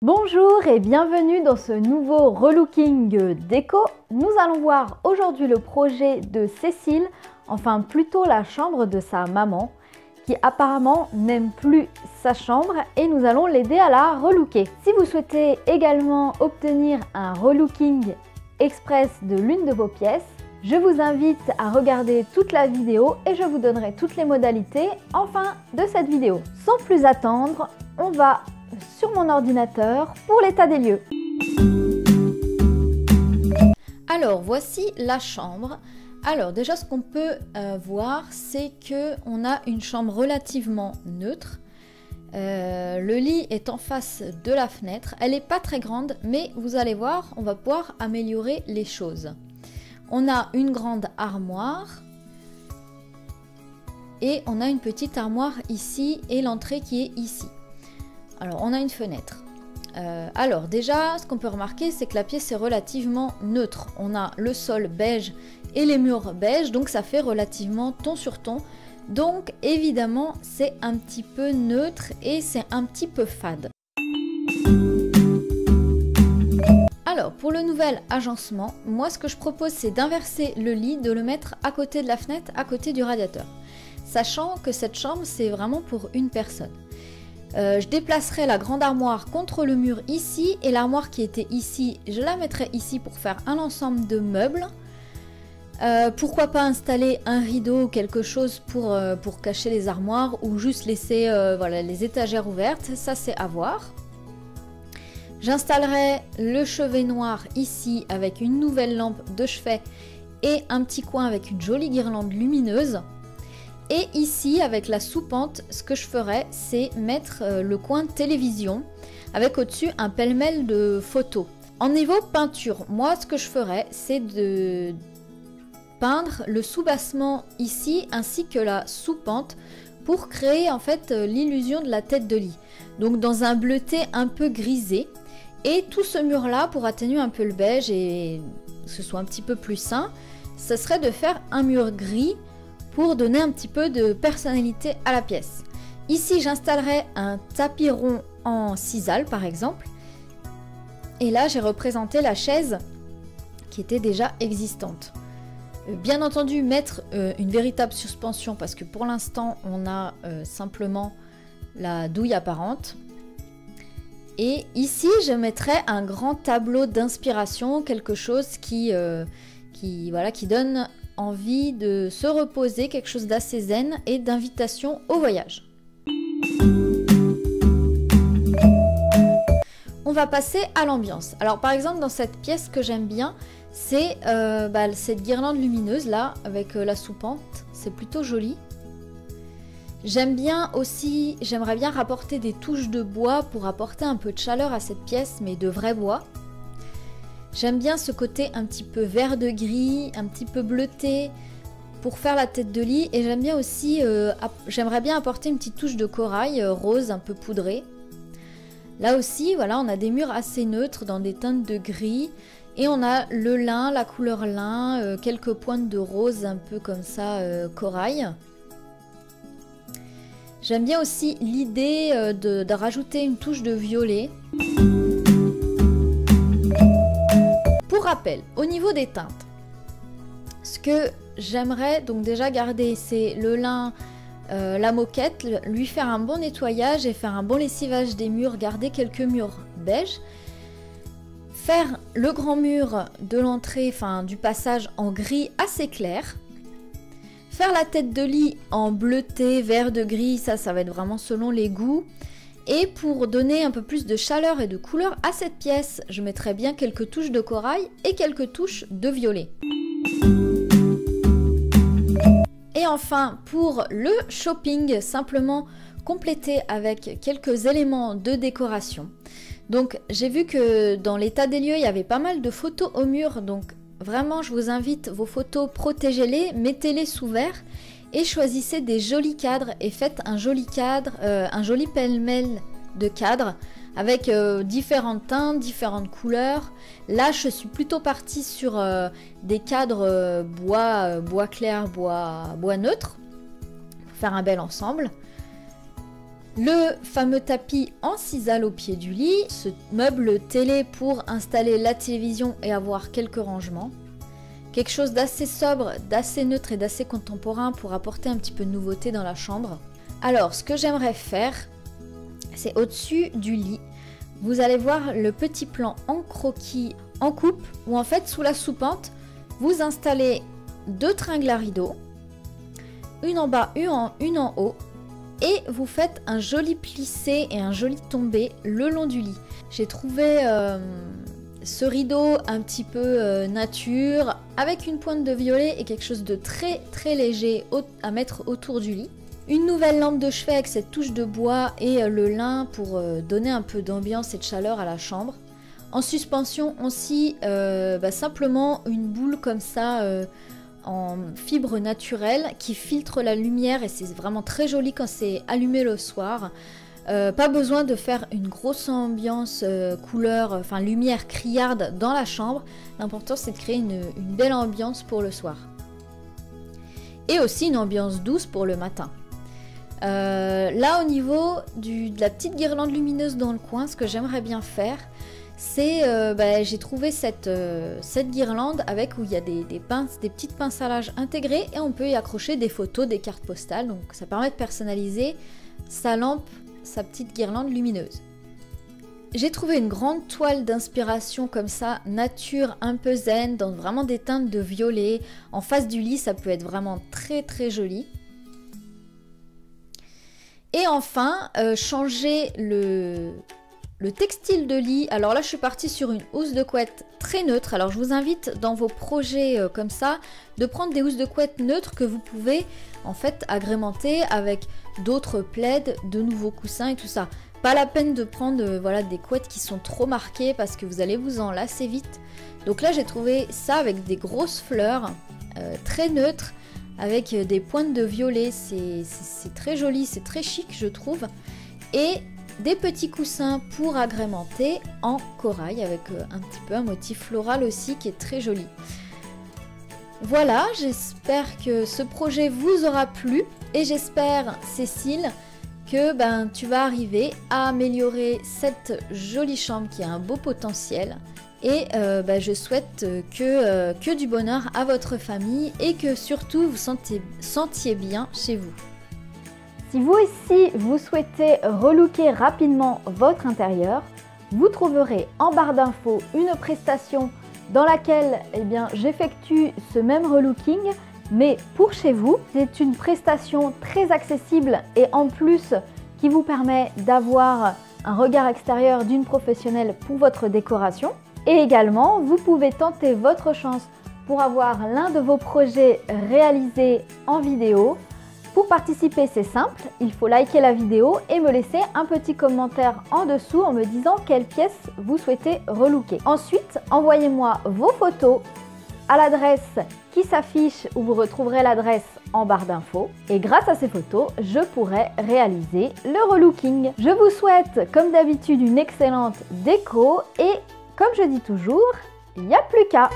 Bonjour et bienvenue dans ce nouveau relooking déco. Nous allons voir aujourd'hui le projet de Cécile, enfin plutôt la chambre de sa maman, qui apparemment n'aime plus sa chambre et nous allons l'aider à la relooker. Si vous souhaitez également obtenir un relooking express de l'une de vos pièces, je vous invite à regarder toute la vidéo et je vous donnerai toutes les modalités en fin de cette vidéo. Sans plus attendre, on va sur mon ordinateur pour l'état des lieux. Alors voici la chambre. Alors déjà ce qu'on peut voir, c'est que on a une chambre relativement neutre. Le lit est en face de la fenêtre. Elle n'est pas très grande, mais vous allez voir, on va pouvoir améliorer les choses. On a une grande armoire et on a une petite armoire ici et l'entrée qui est ici. Alors on a une fenêtre. Alors déjà ce qu'on peut remarquer, c'est que la pièce est relativement neutre. On a le sol beige et les murs beige, donc ça fait relativement ton sur ton. Donc évidemment c'est un petit peu neutre et c'est un petit peu fade. Alors pour le nouvel agencement, moi ce que je propose c'est d'inverser le lit, de le mettre à côté de la fenêtre, à côté du radiateur. Sachant que cette chambre c'est vraiment pour une personne. Je déplacerai la grande armoire contre le mur ici et l'armoire qui était ici, je la mettrai ici pour faire un ensemble de meubles. Pourquoi pas installer un rideau ou quelque chose pour cacher les armoires ou juste laisser voilà, les étagères ouvertes, ça c'est à voir. J'installerai le chevet noir ici avec une nouvelle lampe de chevet et un petit coin avec une jolie guirlande lumineuse. Et ici, avec la soupente, ce que je ferai, c'est mettre le coin télévision avec au-dessus un pêle-mêle de photos. En niveau peinture, moi, ce que je ferai, c'est de peindre le soubassement ici ainsi que la soupente pour créer en fait l'illusion de la tête de lit. Donc dans un bleuté un peu grisé. Et tout ce mur-là, pour atténuer un peu le beige et que ce soit un petit peu plus sain, ce serait de faire un mur gris pour donner un petit peu de personnalité à la pièce. Ici, j'installerai un tapis rond en sisal par exemple. Et là, j'ai représenté la chaise qui était déjà existante. Bien entendu, mettre une véritable suspension parce que pour l'instant, on a simplement la douille apparente. Et ici, je mettrai un grand tableau d'inspiration, quelque chose qui donne envie de se reposer, quelque chose d'assez zen et d'invitation au voyage. On va passer à l'ambiance. Alors par exemple dans cette pièce que j'aime bien, c'est cette guirlande lumineuse là avec la soupente, c'est plutôt joli. J'aime bien aussi, j'aimerais bien rapporter des touches de bois pour apporter un peu de chaleur à cette pièce, mais de vrai bois. J'aime bien ce côté un petit peu vert de gris, un petit peu bleuté pour faire la tête de lit. Et j'aime bien aussi, j'aimerais bien apporter une petite touche de corail rose un peu poudré. Là aussi, voilà, on a des murs assez neutres dans des teintes de gris. Et on a le lin, la couleur lin, quelques pointes de rose un peu comme ça, corail. J'aime bien aussi l'idée de rajouter une touche de violet. Pour rappel, au niveau des teintes, ce que j'aimerais donc déjà garder, c'est le lin, la moquette, lui faire un bon nettoyage et faire un bon lessivage des murs, garder quelques murs beige, faire le grand mur de l'entrée, enfin du passage en gris assez clair, faire la tête de lit en bleuté, vert de gris, ça va être vraiment selon les goûts. Et pour donner un peu plus de chaleur et de couleur à cette pièce, je mettrai bien quelques touches de corail et quelques touches de violet. Et enfin, pour le shopping, simplement compléter avec quelques éléments de décoration. Donc j'ai vu que dans l'état des lieux, il y avait pas mal de photos au mur, donc vraiment je vous invite, vos photos, protégez-les, mettez-les sous verre. Et choisissez des jolis cadres et faites un joli cadre, un joli pêle-mêle de cadres avec différentes teintes, différentes couleurs. Là, je suis plutôt partie sur des cadres bois clair, bois neutre, pour faire un bel ensemble. Le fameux tapis en sisal au pied du lit, ce meuble télé pour installer la télévision et avoir quelques rangements. Quelque chose d'assez sobre, d'assez neutre et d'assez contemporain pour apporter un petit peu de nouveauté dans la chambre. Alors, ce que j'aimerais faire, c'est au-dessus du lit. Vous allez voir le petit plan en croquis en coupe où en fait sous la soupente, vous installez 2 tringles à rideaux, une en bas, une en haut, et vous faites un joli plissé et un joli tombé le long du lit. J'ai trouvé ce rideau un petit peu nature avec une pointe de violet et quelque chose de très très léger à mettre autour du lit. Une nouvelle lampe de chevet avec cette touche de bois et le lin pour donner un peu d'ambiance et de chaleur à la chambre. En suspension aussi, simplement une boule comme ça en fibre naturelle qui filtre la lumière et c'est vraiment très joli quand c'est allumé le soir. Pas besoin de faire une grosse ambiance couleur, lumière criarde dans la chambre. L'important c'est de créer une belle ambiance pour le soir. Et aussi une ambiance douce pour le matin. Là au niveau de la petite guirlande lumineuse dans le coin, ce que j'aimerais bien faire, c'est j'ai trouvé cette guirlande avec où il y a des petites pinces à linge intégrées et on peut y accrocher des photos, des cartes postales. Donc ça permet de personnaliser sa lampe, sa petite guirlande lumineuse. J'ai trouvé une grande toile d'inspiration comme ça, nature un peu zen, dans vraiment des teintes de violet. En face du lit, ça peut être vraiment très très joli. Et enfin, changer le textile de lit. Alors là, je suis partie sur une housse de couette très neutre. Alors je vous invite dans vos projets comme ça, de prendre des housses de couette neutres que vous pouvez en fait agrémenter avec d'autres plaids, de nouveaux coussins et tout ça. Pas la peine de prendre des couettes qui sont trop marquées parce que vous allez vous en lasser vite. Donc là, j'ai trouvé ça avec des grosses fleurs très neutres, avec des pointes de violet. C'est très joli, c'est très chic je trouve. Et des petits coussins pour agrémenter en corail avec un petit peu un motif floral aussi qui est très joli. Voilà, j'espère que ce projet vous aura plu et j'espère, Cécile, que tu vas arriver à améliorer cette jolie chambre qui a un beau potentiel. Et je souhaite que du bonheur à votre famille et que surtout vous sentiez bien chez vous. Si vous aussi vous souhaitez relooker rapidement votre intérieur, vous trouverez en barre d'infos une prestation dans laquelle j'effectue ce même relooking, mais pour chez vous. C'est une prestation très accessible et en plus qui vous permet d'avoir un regard extérieur d'une professionnelle pour votre décoration. Et également, vous pouvez tenter votre chance pour avoir l'un de vos projets réalisés en vidéo. Pour participer, c'est simple, il faut liker la vidéo et me laisser un petit commentaire en dessous en me disant quelle pièce vous souhaitez relooker. Ensuite, envoyez-moi vos photos à l'adresse qui s'affiche où vous retrouverez l'adresse en barre d'infos. Et grâce à ces photos, je pourrai réaliser le relooking. Je vous souhaite, comme d'habitude, une excellente déco et, comme je dis toujours, il n'y a plus qu'à.